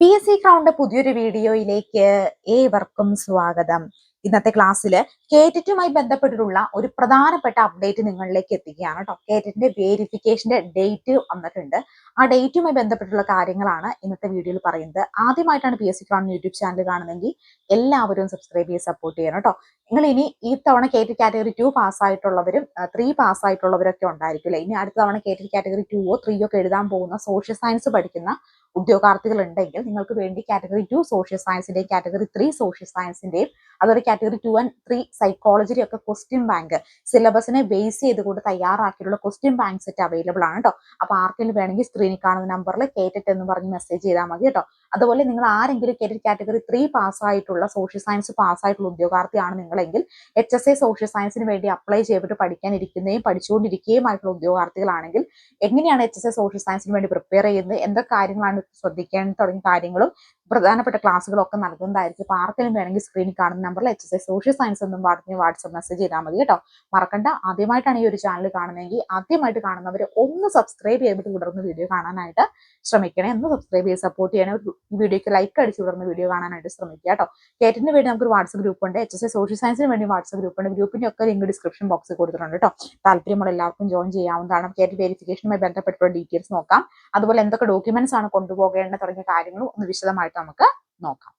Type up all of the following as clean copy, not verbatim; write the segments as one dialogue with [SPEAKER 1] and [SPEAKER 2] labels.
[SPEAKER 1] PSC ക്രൗണിന്റെ പുതിയൊരു വീഡിയോയിലേക്ക് ഏവർക്കും സ്വാഗതം. ഇന്നത്തെ ക്ലാസ്സിൽ കേറ്ററ്റുമായി ബന്ധപ്പെട്ടിട്ടുള്ള ഒരു പ്രധാനപ്പെട്ട അപ്ഡേറ്റ് നിങ്ങളിലേക്ക് എത്തിക്കുകയാണ് കേട്ടോ. കേറ്ററ്റിന്റെ വേരിഫിക്കേഷന്റെ ഡേറ്റ് വന്നിട്ടുണ്ട്. ആ ഡേറ്റുമായി ബന്ധപ്പെട്ടുള്ള കാര്യങ്ങളാണ് ഇന്നത്തെ വീഡിയോയിൽ പറയുന്നത്. ആദ്യമായിട്ടാണ് PSC ക്രൗൺ യൂട്യൂബ് ചാനൽ കാണുന്നതെങ്കിൽ എല്ലാവരും സബ്സ്ക്രൈബ് ചെയ്ത് സപ്പോർട്ട് ചെയ്യണം കേട്ടോ. നിങ്ങൾ ഇനി ഈ തവണ കേറ്ററ്റ് കാറ്റഗറി 2 പാസ്സായിട്ടുള്ളവരും 3 പാസ്സായിട്ടുള്ളവരൊക്കെ ഉണ്ടായിരിക്കും അല്ലെ. ഇനി അടുത്ത തവണ കേറ്ററ്റ് കാറ്റഗറി 2 3 ഒക്കെ എഴുതാൻ പോകുന്ന സോഷ്യൽ സയൻസ് പഠിക്കുന്ന ഉദ്യോഗാർത്ഥികൾ ഉണ്ടെങ്കിൽ നിങ്ങൾക്ക് വേണ്ടി കാറ്റഗറി 2 സോഷ്യൽ സയൻസിന്റെയും കാറ്റഗറി 3 സോഷ്യൽ സയൻസിന്റെയും അതുപോലെ കാറ്റഗറി 2 and 3 സൈക്കോളജി ഒക്കെ ക്വസ്റ്റ്യൻ ബാങ്ക് സിലബസിനെ ബേസ് ചെയ്തുകൊണ്ട് തയ്യാറാക്കിയിട്ടുള്ള ക്വസ്റ്റ്യൻ ബാങ്ക് സെറ്റ് അവൈലബിൾ ആണ് കേട്ടോ. അപ്പൊ ആർക്കെങ്കിലും വേണമെങ്കിൽ സ്ക്രീനിൽ കാണുന്ന നമ്പറിൽ കേറ്ററ്റ് എന്ന് പറഞ്ഞ് മെസ്സേജ് ചെയ്താൽ മതി കേട്ടോ. അതുപോലെ നിങ്ങൾ ആരെങ്കിലും കേറ്ററ്റ് കാറ്റഗറി 3 പാസ്സായിട്ടുള്ള സോഷ്യൽ സയൻസ് പാസ്സായിട്ടുള്ള ഉദ്യോഗാർത്ഥിയാണ് നിങ്ങളെങ്കിൽ HSA സോഷ്യൽ സയൻസിന് വേണ്ടി അപ്ലൈ ചെയ്തിട്ട് പഠിക്കാനിരിക്കുന്നതും പഠിച്ചുകൊണ്ടിരിക്കുകയും ആയിട്ടുള്ള ഉദ്യോഗാർത്ഥികളാണെങ്കിൽ എങ്ങനെയാണ് HSA സോഷ്യൽ സയൻസിന് വേണ്ടി പ്രിപ്പയർ ചെയ്യുന്നത്, എന്തൊക്കെ കാര്യങ്ങളാണ് ശ്രദ്ധിക്കാൻ തുടങ്ങിയ കാര്യങ്ങളും പ്രധാനപ്പെട്ട ക്ലാസ്സുകളും ഒക്കെ നൽകുന്നതായിരിക്കും. അപ്പൊ ആർക്കെങ്കിലും വേണമെങ്കിൽ സ്ക്രീനിൽ കാണുന്ന നമ്പറിൽ HSA സോഷ്യൽ സയൻസ് എന്നും പറഞ്ഞ് വാട്സ്ആപ്പ് മെസ്സേജ് ചെയ്താൽ മതി കേട്ടോ. മറക്കണ്ട, ആദ്യമായിട്ടാണ് ഈ ഒരു ചാനൽ കാണുന്നതെങ്കിൽ ആദ്യമായിട്ട് കാണുന്നവർ ഒന്ന് സബ്സ്ക്രൈബ് ചെയ്തിട്ട് തുടർന്ന് വീഡിയോ കാണാനായിട്ട് ശ്രമിക്കണേ. ഒന്ന് സബ്സ്ക്രൈബ് ചെയ്ത് സപ്പോർട്ട് ചെയ്യണേ. ഈ വീഡിയോക്ക് ലൈക്ക് അടിച്ച് തുടർന്ന് വീഡിയോ കാണാനായിട്ട് ശ്രമിക്കുക കേട്ടോ. കേറ്ററ്റിന് വേണ്ടി നമുക്കൊരു വാട്സ്ആപ്പ് ഗ്രൂപ്പ് ഉണ്ട്, HSA സോഷ്യൽ സയൻസിന് വേണ്ടി വാട്സ്ആപ്പ് ഗ്രൂപ്പ് ഉണ്ട്. ഗ്രൂപ്പിന്റെ ഒക്കെ ലിങ്ക് ഡിസ്ക്രിപ്ഷൻ ബോക്സിൽ കൊടുത്തിട്ടുണ്ട് കേട്ടോ. താല്പര്യമുള്ള എല്ലാവർക്കും ജോയിൻ ചെയ്യാവുന്നതാണ്. കേറ്ററ്റ് വെരിഫിക്കേഷനുമായി ബന്ധപ്പെട്ടുള്ള ഡീറ്റെയിൽസ് നോക്കാം. അതുപോലെ എന്തൊക്കെ ഡോക്യുമെന്റ്സ് ആണ് കൊണ്ടുപോകേണ്ടത് തുടങ്ങിയ കാര്യങ്ങളും ഒന്ന് വിശദമായിട്ട് നമുക്ക് നോക്കാം.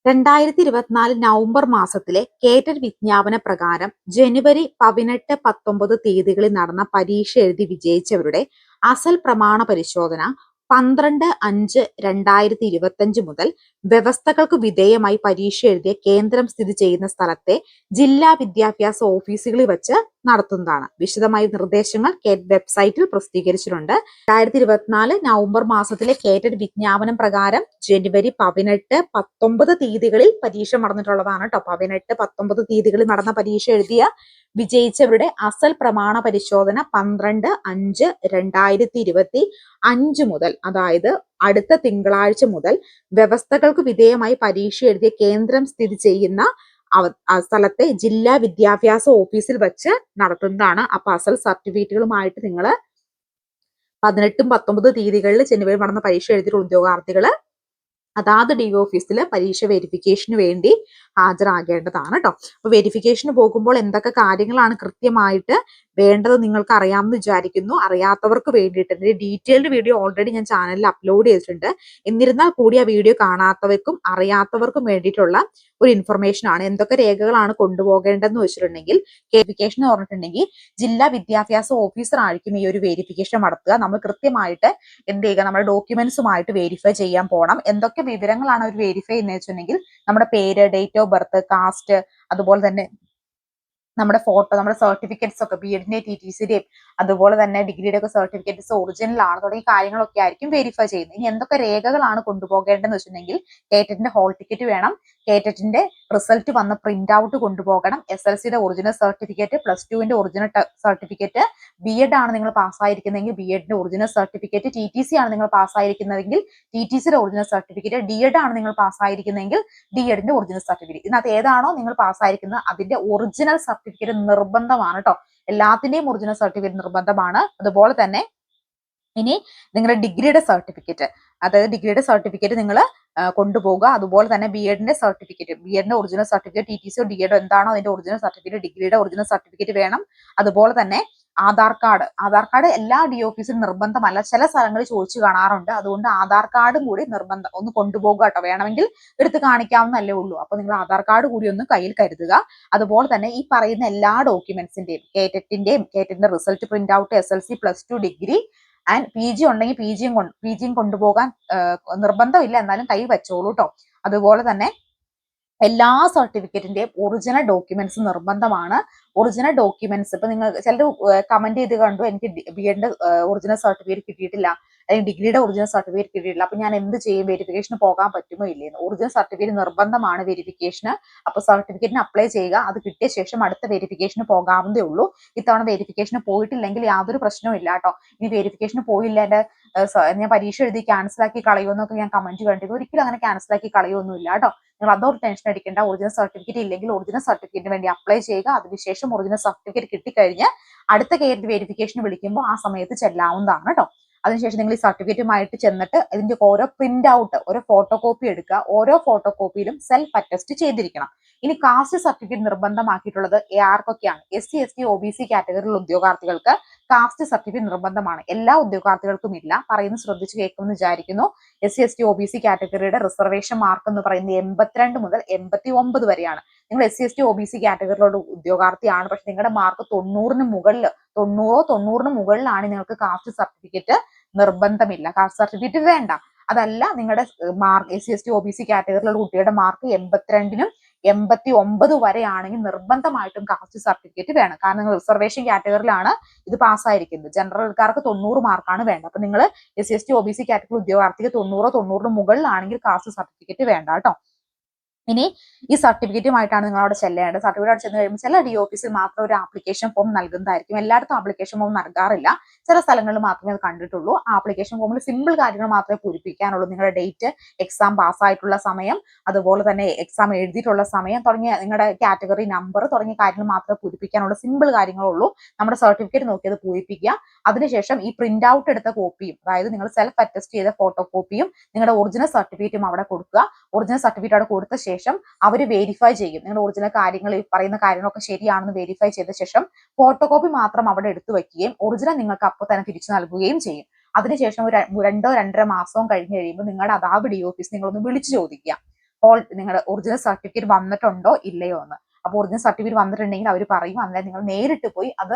[SPEAKER 1] 2024 നവംബർ മാസത്തിലെ കേറ്ററ്റ് വിജ്ഞാപന പ്രകാരം ജനുവരി 18, 19 തീയതികളിൽ നടന്ന പരീക്ഷ എഴുതി വിജയിച്ചവരുടെ അസൽ പ്രമാണ പരിശോധന 12/5/2025 മുതൽ വ്യവസ്ഥകൾക്ക് വിധേയമായി പരീക്ഷ എഴുതിയ കേന്ദ്രം സ്ഥിതി ചെയ്യുന്ന സ്ഥലത്തെ ജില്ലാ വിദ്യാഭ്യാസ ഓഫീസുകളിൽ വെച്ച് നടത്തുന്നതാണ്. വിശദമായ നിർദ്ദേശങ്ങൾ വെബ്സൈറ്റിൽ പ്രസിദ്ധീകരിച്ചിട്ടുണ്ട്. 2024 നവംബർ മാസത്തിലെ കേറ്ററ്റ് വിജ്ഞാപനം പ്രകാരം ജനുവരി 18, 19 തീയതികളിൽ പരീക്ഷ നടന്നിട്ടുള്ളതാണ് കേട്ടോ. 18, 19 തീയതികളിൽ നടന്ന പരീക്ഷ എഴുതിയ വിജയിച്ചവരുടെ അസൽ പ്രമാണ പരിശോധന 12/5/2025 മുതൽ, അതായത് അടുത്ത തിങ്കളാഴ്ച മുതൽ വ്യവസ്ഥകൾക്ക് വിധേയമായി പരീക്ഷ എഴുതിയ കേന്ദ്രം സ്ഥിതി ചെയ്യുന്ന സ്ഥലത്തെ ജില്ലാ വിദ്യാഭ്യാസ ഓഫീസിൽ വെച്ച് നടത്തുന്നതാണ്. അപ്പൊ അസൽ സർട്ടിഫിക്കറ്റുകളുമായിട്ട് നിങ്ങൾ 18, 19 തീയതികളിൽ ജനുവരി നടന്ന പരീക്ഷ എഴുതിയിട്ടുള്ള ഉദ്യോഗാർത്ഥികള് അതാത് DO ഓഫീസിൽ പരീക്ഷ വെരിഫിക്കേഷന് വേണ്ടി ഹാജരാകേണ്ടതാണ് കേട്ടോ. അപ്പൊ വെരിഫിക്കേഷന് പോകുമ്പോൾ എന്തൊക്കെ കാര്യങ്ങളാണ് കൃത്യമായിട്ട് വേണ്ടത് നിങ്ങൾക്ക് അറിയാമെന്ന് വിചാരിക്കുന്നു. അറിയാത്തവർക്ക് വേണ്ടിയിട്ട് അതിന്റെ ഡീറ്റെയിൽഡ് വീഡിയോ ഓൾറെഡി ഞാൻ ചാനലിൽ അപ്ലോഡ് ചെയ്തിട്ടുണ്ട്. എന്നിരുന്നാൽ കൂടി ആ വീഡിയോ കാണാത്തവർക്കും അറിയാത്തവർക്കും വേണ്ടിയിട്ടുള്ള ഒരു ഇൻഫർമേഷൻ ആണ്. എന്തൊക്കെ രേഖകളാണ് കൊണ്ടുപോകേണ്ടതെന്ന് വെച്ചിട്ടുണ്ടെങ്കിൽ, വെരിഫിക്കേഷൻ എന്ന് പറഞ്ഞിട്ടുണ്ടെങ്കിൽ ജില്ലാ വിദ്യാഭ്യാസ ഓഫീസർ ആയിരിക്കും ഈ ഒരു വെരിഫിക്കേഷൻ നടത്തുക. നമ്മൾ കൃത്യമായിട്ട് എന്ത് ചെയ്യുക, നമ്മുടെ ഡോക്യുമെന്റ്സുമായിട്ട് വെരിഫൈ ചെയ്യാൻ പോകണം. എന്തൊക്കെ വിവരങ്ങളാണ് അവർ വെരിഫൈ എന്ന് വെച്ചിട്ടുണ്ടെങ്കിൽ നമ്മുടെ പേര്, ഡേറ്റ് ഓഫ് ബർത്ത്, കാസ്റ്റ്, അതുപോലെ തന്നെ നമ്മുടെ ഫോട്ടോ, നമ്മുടെ സർട്ടിഫിക്കറ്റ്സ് ഒക്കെ BEdന്റെ TTCയുടെയും അതുപോലെ തന്നെ ഡിഗ്രിയുടെ ഒക്കെ സർട്ടിഫിക്കറ്റ്സ് ഒറിജിനൽ ആണ് തുടങ്ങിയ കാര്യങ്ങളൊക്കെ ആയിരിക്കും വെരിഫൈ ചെയ്യുന്നത്. ഇനി എന്തൊക്കെ രേഖകളാണ് കൊണ്ടുപോകേണ്ടതെന്ന് വെച്ചിട്ടുണ്ടെങ്കിൽ കേറ്ററ്റിന്റെ ഹോൾ ടിക്കറ്റ് വേണം, കേറ്ററ്റിന്റെ റിസൾട്ട് വന്ന പ്രിന്റ് ഔട്ട് കൊണ്ടുപോകണം, SLCയുടെ ഒറിജിനൽ സർട്ടിഫിക്കറ്റ്, +2ന്റെ ഒറിജിനൽ സർട്ടിഫിക്കറ്റ്, BEd ആണ് നിങ്ങൾ പാസ്സായിരിക്കുന്നതെങ്കിൽ BEdന്റെ ഒറിജിനൽ സർട്ടിഫിക്കറ്റ്, TTC ആണ് നിങ്ങൾ പാസ്സായിരിക്കുന്നതെങ്കിൽ TTCയുടെ ഒറിജിനൽ സർട്ടിഫിക്കറ്റ്, DEd ആണ് നിങ്ങൾ പാസ്സായിരിക്കുന്നതെങ്കിൽ DEdന്റെ ഒറിജിനൽ സർട്ടിഫിക്കറ്റ്. ഇതിനകത്ത് ഏതാണോ നിങ്ങൾ പാസ്സായിരിക്കുന്നത് അതിന്റെ ഒറിജിനൽ സർട്ടിഫിക്കറ്റ് നിർബന്ധമാണ് കേട്ടോ. എല്ലാത്തിന്റെയും ഒറിജിനൽ സർട്ടിഫിക്കറ്റ് നിർബന്ധമാണ്. അതുപോലെ തന്നെ ഇനി നിങ്ങളുടെ ഡിഗ്രിയുടെ സർട്ടിഫിക്കറ്റ്, അതായത് ഡിഗ്രിയുടെ സർട്ടിഫിക്കറ്റ് നിങ്ങൾ കൊണ്ടുപോകുക. അതുപോലെ തന്നെ BEdന്റെ സർട്ടിഫിക്കറ്റ്, BEdന്റെ ഒറിജിനൽ സർട്ടിഫിക്കറ്റ്, TTCയോ DEdോ എന്താണോ അതിന്റെ ഒറിജിനൽ സർട്ടിഫിക്കറ്റ്, ഡിഗ്രിയുടെ ഒറിജിനൽ സർട്ടിഫിക്കറ്റ് വേണം. അതുപോലെ തന്നെ ആധാർ കാർഡ് എല്ലാ DO ഓഫീസിലും നിർബന്ധമല്ല, ചില സ്ഥലങ്ങളിൽ ചോദിച്ചു കാണാറുണ്ട്. അതുകൊണ്ട് ആധാർ കാർഡും കൂടി നിർബന്ധം ഒന്ന് കൊണ്ടുപോകുക കേട്ടോ. വേണമെങ്കിൽ എടുത്ത് കാണിക്കാവുന്നല്ലേ ഉള്ളൂ. അപ്പൊ നിങ്ങൾ ആധാർ കാർഡ് കൂടി ഒന്ന് കയ്യിൽ കരുതുക. അതുപോലെ തന്നെ ഈ പറയുന്ന എല്ലാ ഡോക്യുമെന്റ്സിന്റെയും, കേറ്ററ്റിന്റെ result print out, SLC, +2, degree and PG ഉണ്ടെങ്കിൽ PGയും കൊണ്ടുപോകാൻ നിർബന്ധമില്ല, എന്നാലും കൈ വെച്ചോളൂ കേട്ടോ. അതുപോലെ തന്നെ എല്ലാ സർട്ടിഫിക്കറ്റിന്റെയും ഒറിജിനൽ ഡോക്യുമെന്റ്സ് നിർബന്ധമാണ്. ഒറിജിനൽ ഡോക്യുമെന്റ്സ് ഇപ്പൊ നിങ്ങൾ ചിലർ കമന്റ് ചെയ്ത് കണ്ടു, എനിക്ക് BEdന്റെ ഒറിജിനൽ സർട്ടിഫിക്കറ്റ് കിട്ടിയിട്ടില്ല, അല്ലെങ്കിൽ ഡിഗ്രിയുടെ ഒറിജിനൽ സർട്ടിഫിക്കറ്റ് കിട്ടിയിട്ടില്ല, അപ്പൊ ഞാൻ എന്ത് ചെയ്യും, വെരിഫിക്കേഷന് പോകാൻ പറ്റുമോ ഇല്ലേന്ന്. ഒറിജിനൽ സർട്ടിഫിക്കറ്റ് നിർബന്ധമാണ് വെരിഫിക്കേഷന്. അപ്പൊ സർട്ടിഫിക്കറ്റിന് അപ്ലൈ ചെയ്യുക. അത് കിട്ടിയ ശേഷം അടുത്ത വെരിഫിക്കേഷന് പോകാവുന്നതേ ഉള്ളൂ. ഇത്തവണ വെരിഫിക്കേഷന് പോയിട്ടില്ലെങ്കിൽ യാതൊരു പ്രശ്നവും ഇല്ല കേട്ടോ. ഇനി വെരിഫിക്കേഷന് പോയില്ല, ഞാൻ പരീക്ഷ എഴുതി ക്യാൻസൽ ആക്കി കളയുമെന്നൊക്കെ ഞാൻ കമന്റ് കണ്ടിരുന്നു. ഒരിക്കലും അങ്ങനെ ക്യാൻസൽ ആക്കി കളയൊന്നുമില്ല കേട്ടോ. നിങ്ങൾ അതൊരു ടെൻഷൻ അടിക്കേണ്ട. ഒറിജിനൽ സർട്ടിഫിക്കറ്റ് ഇല്ലെങ്കിൽ ഒറിജിനൽ സർട്ടിഫിക്കറ്റിന് വേണ്ടി അപ്ലൈ ചെയ്യുക. അതിനുശേഷം ഒറിജിനൽ സർട്ടിഫിക്കറ്റ് കിട്ടിക്കഴിഞ്ഞ് അടുത്ത കേരള വെരിഫിക്കേഷൻ വിളിക്കുമ്പോൾ ആ സമയത്ത് ചെല്ലാവുന്നതാണ് കേട്ടോ. അതിനുശേഷം നിങ്ങൾ ഈ സർട്ടിഫിക്കറ്റുമായിട്ട് ചെന്നിട്ട് ഇതിന്റെ ഓരോ പ്രിന്റ് ഔട്ട്, ഓരോ ഫോട്ടോ കോപ്പി എടുക്കുക. ഓരോ ഫോട്ടോ കോപ്പിയിലും സെൽഫ് അറ്റസ്റ്റ് ചെയ്തിരിക്കണം. ഇനി കാസ്റ്റ് സർട്ടിഫിക്കറ്റ് നിർബന്ധമാക്കിയിട്ടുള്ളത് ആർക്കൊക്കെയാണ്? SC, ST, OBC കാറ്റഗറിയിലുള്ള ഉദ്യോഗാർത്ഥികൾക്ക് കാസ്റ്റ് സർട്ടിഫിക്കറ്റ് നിർബന്ധമാണ്. എല്ലാ ഉദ്യോഗാർത്ഥികൾക്കും ഇല്ല. പറയുന്നത് ശ്രദ്ധിച്ച് കേൾക്കുമെന്ന് വിചാരിക്കുന്നു. SC, ST, OBC കാറ്റഗറിയുടെ റിസർവേഷൻ മാർക്ക് എന്ന് പറയുന്നത് 82 മുതൽ 89 വരെയാണ്. നിങ്ങൾ SC, ST, OBC കാറ്റഗറിയിലുള്ള ഉദ്യോഗാർത്ഥിയാണ്, പക്ഷെ നിങ്ങളുടെ മാർക്ക് 90ന് മുകളിൽ, 90ന് മുകളിലാണ്, നിങ്ങൾക്ക് കാസ്റ്റ് സർട്ടിഫിക്കറ്റ് നിർബന്ധമില്ല. കാസ്റ്റ് സർട്ടിഫിക്കറ്റ് വേണ്ട. അതല്ല, നിങ്ങളുടെ മാർക്ക് SC, ST, OBC കാറ്റഗറിയിലുള്ള കുട്ടിയുടെ മാർക്ക് 82നും 89 വരെയാണെങ്കിൽ നിർബന്ധമായിട്ടും കാസ്റ്റ് സർട്ടിഫിക്കറ്റ് വേണം. കാരണം നിങ്ങൾ റിസർവേഷൻ കാറ്റഗറിയിലാണ് ഇത് പാസ്സായിരിക്കുന്നത്. ജനറൽക്കാർക്ക് 90 മാർക്കാണ് വേണ്ടത്. അപ്പൊ നിങ്ങൾ SC, ST, OBC കാറ്റഗറി ഉദ്യോഗാർത്ഥിക്ക് 90ന് മുകളിലാണെങ്കിൽ കാസ്റ്റ് സർട്ടിഫിക്കറ്റ് വേണ്ട കേട്ടോ. ഇനി ഈ സർട്ടിഫിക്കറ്റുമായിട്ടാണ് നിങ്ങൾ അവിടെ ചെല്ലേണ്ടത്. സർട്ടിഫിക്കറ്റ് അവിടെ ചെന്ന് കഴിയുമ്പോൾ ചില DO ഓഫീസിൽ മാത്രം ഒരു ആപ്ലിക്കേഷൻ ഫോം നൽകുന്നതായിരിക്കും. എല്ലായിടത്തും ആപ്ലിക്കേഷൻ ഫോം നൽകാറില്ല. ചില സ്ഥലങ്ങളിൽ മാത്രമേ അത് കണ്ടിട്ടുള്ളൂ. ആപ്ലിക്കേഷൻ ഫോമിൽ സിമ്പിൾ കാര്യങ്ങൾ മാത്രമേ പൂരിപ്പിക്കാനുള്ളൂ. നിങ്ങളുടെ ഡേറ്റ്, എക്സാം പാസ്സായിട്ടുള്ള സമയം, അതുപോലെ തന്നെ എക്സാം എഴുതിയിട്ടുള്ള സമയം തുടങ്ങിയ നിങ്ങളുടെ കാറ്റഗറി നമ്പർ തുടങ്ങിയ കാര്യങ്ങൾ മാത്രമേ പൂരിപ്പിക്കാനുള്ളൂ. സിമ്പിൾ കാര്യങ്ങളുള്ളൂ. നമ്മുടെ സർട്ടിഫിക്കറ്റ് നോക്കി അത് പൂരിപ്പിക്കുക. അതിനുശേഷം ഈ പ്രിന്റ് ഔട്ട് എടുത്ത കോപ്പിയും, അതായത് നിങ്ങൾ സെൽഫ് അറ്റസ്റ്റ് ചെയ്ത ഫോട്ടോ കോപ്പിയും നിങ്ങളുടെ ഒറിജിനൽ സർട്ടിഫിക്കറ്റും അവിടെ കൊടുക്കുക. ഒറിജിനൽ സർട്ടിഫിക്കറ്റ് അവിടെ കൊടുത്ത ശേഷം അവർ വെരിഫൈ ചെയ്യും. നിങ്ങളുടെ ഒറിജിനൽ കാര്യങ്ങൾ, പറയുന്ന കാര്യങ്ങളൊക്കെ ശരിയാണെന്ന് വെരിഫൈ ചെയ്ത ശേഷം ഫോട്ടോ കോപ്പി മാത്രം അവിടെ എടുത്തു വയ്ക്കുകയും ഒറിജിനൽ നിങ്ങൾക്ക് അപ്പോൾ തന്നെ തിരിച്ചു നൽകുകയും ചെയ്യും. അതിനുശേഷം ഒരു 2-2.5 മാസവും കഴിഞ്ഞ് കഴിയുമ്പോൾ നിങ്ങളുടെ അതാത് DO ഓഫീസ് നിങ്ങളൊന്ന് വിളിച്ചു ചോദിക്കുക, നിങ്ങളുടെ ഒറിജിനൽ സർട്ടിഫിക്കറ്റ് വന്നിട്ടുണ്ടോ ഇല്ലയോ എന്ന്. അപ്പോൾ ഒറിജിനൽ സർട്ടിഫിക്കറ്റ് വന്നിട്ടുണ്ടെങ്കിൽ അവർ പറയും. അന്നേരം നിങ്ങൾ നേരിട്ട് പോയി അത്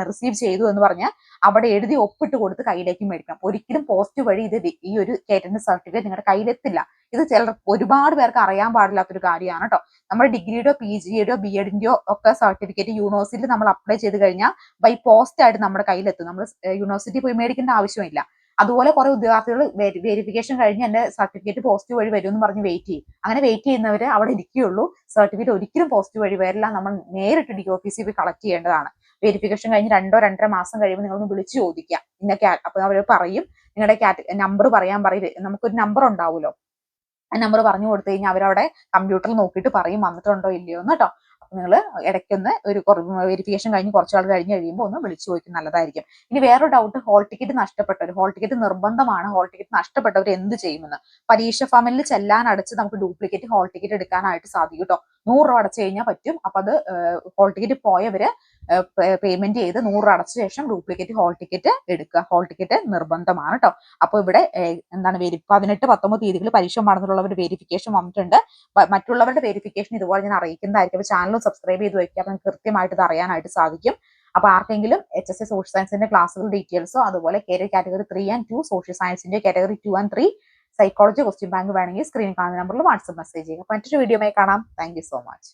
[SPEAKER 1] റിസീവ് ചെയ്തു എന്ന് പറഞ്ഞ് അവിടെ എഴുതി ഒപ്പിട്ട് കൊടുത്ത് കയ്യിലേക്ക് മേടിക്കണം. ഒരിക്കലും പോസ്റ്റ് വഴി ഈ ഒരു കേറ്റന്റെ സർട്ടിഫിക്കറ്റ് നിങ്ങളുടെ കയ്യിലെത്തില്ല. ഇത് ഒരുപാട് പേർക്ക് അറിയാൻ പാടില്ലാത്തൊരു കാര്യമാണ് കേട്ടോ. നമ്മുടെ ഡിഗ്രിയുടെയോ PGയുടെയോ BEdന്റെയോ ഒക്കെ സർട്ടിഫിക്കറ്റ് യൂണിവേഴ്സിറ്റിയിൽ നമ്മൾ അപ്ലൈ ചെയ്ത് കഴിഞ്ഞാൽ ബൈ പോസ്റ്റ് ആയിട്ട് നമ്മുടെ കയ്യിലെത്തും. നമ്മൾ യൂണിവേഴ്സിറ്റി പോയി മേടിക്കേണ്ട ആവശ്യമില്ല. അതുപോലെ കുറെ ഉദ്യോഗാർത്ഥികൾ വെരിഫിക്കേഷൻ കഴിഞ്ഞ് എന്റെ സർട്ടിഫിക്കറ്റ് പോസ്റ്റ് വഴി വരും എന്ന് പറഞ്ഞ് വെയിറ്റ് ചെയ്യും. അങ്ങനെ വെയിറ്റ് ചെയ്യുന്നവര് അവിടെ ഇരിക്കുകയുള്ളൂ. സർട്ടിഫിക്കറ്റ് ഒരിക്കലും പോസ്റ്റ് വഴി വരില്ല. നമ്മൾ നേരിട്ട് DO ഓഫീസിൽ പോയി കളക്ട് ചെയ്യേണ്ടതാണ്. വെരിഫിക്കേഷൻ കഴിഞ്ഞ് 2-2.5 മാസം കഴിയുമ്പോൾ നിങ്ങളൊന്ന് വിളിച്ചു ചോദിക്കുക. അപ്പൊ അവർ പറയും, നിങ്ങളുടെ നമ്പർ പറയാൻ പറയും. നമുക്കൊരു നമ്പർ ഉണ്ടാവുമല്ലോ, ആ നമ്പർ പറഞ്ഞു കൊടുത്തു കഴിഞ്ഞാൽ അവരവിടെ കമ്പ്യൂട്ടറിൽ നോക്കിയിട്ട് പറയും വന്നിട്ടുണ്ടോ ഇല്ലയോ എന്ന് കേട്ടോ. അപ്പൊ നിങ്ങൾ ഇടയ്ക്കൊന്ന് ഒരു വെരിഫിക്കേഷൻ കഴിഞ്ഞ് കുറച്ചാൾ കഴിഞ്ഞ് കഴിയുമ്പോൾ ഒന്ന് വിളിച്ചു ചോദിക്കും, നല്ലതായിരിക്കും. ഇനി വേറൊരു ഡൗട്ട്, ഹോൾ ടിക്കറ്റ് നഷ്ടപ്പെട്ടവർ, ഹോൾ ടിക്കറ്റ് നിർബന്ധമാണ്. ഹോൾ ടിക്കറ്റ് നഷ്ടപ്പെട്ടവർ എന്ത് ചെയ്യുമെന്ന്. പരീക്ഷ ഫാമിൽ ചെല്ലാൻ അടച്ച് നമുക്ക് ഡ്യൂപ്ലിക്കേറ്റ് ഹോൾ ടിക്കറ്റ് എടുക്കാനായിട്ട് സാധിക്കും കേട്ടോ. 100 രൂപ അടച്ചു കഴിഞ്ഞാൽ പറ്റും. അപ്പൊ അത് ഹോൾ ടിക്കറ്റ് പോയവര് പേയ്മെന്റ് ചെയ്ത് 100 രൂപ അടച്ച ശേഷം ഡ്യൂപ്ലിക്കേറ്റ് ഹോൾ ടിക്കറ്റ് എടുക്കുക. ഹോൾ ടിക്കറ്റ് നിർബന്ധമാണ് കേട്ടോ. അപ്പൊ ഇവിടെ 18-19 തീയതികളിൽ പരീക്ഷ നടന്നിട്ടുള്ളവരുടെ വെരിഫിക്കേഷൻ വന്നിട്ടുണ്ട്. മറ്റുള്ളവരുടെ വെരിഫിക്കേഷൻ ഇതുപോലെ ഞാൻ അറിയിക്കുന്നതായിരിക്കും. അപ്പൊ ചാനൽ സബ്സ്ക്രൈബ് ചെയ്ത് വെക്കുക. അപ്പം കൃത്യമായിട്ട് ഇത് അറിയാനായിട്ട് സാധിക്കും. അപ്പൊ ആർക്കെങ്കിലും HSC സോഷ്യൽ സയൻസിന്റെ ക്ലാസ്സുകൾ ഡീറ്റെയിൽസോ അതുപോലെ കാറ്റഗറി 3 and 2 സോഷ്യൽ സയൻസിന്റെ category 2 and 3 psychology question bank വേണമെങ്കിൽ സ്ക്രീനിൽ കാണുന്ന നമ്പറിൽ വാട്സ്ആപ്പ് മെസ്സേജ് ചെയ്യുക. അപ്പൊ മറ്റൊരു വീഡിയോയുമായി കാണാം. Thank you so much.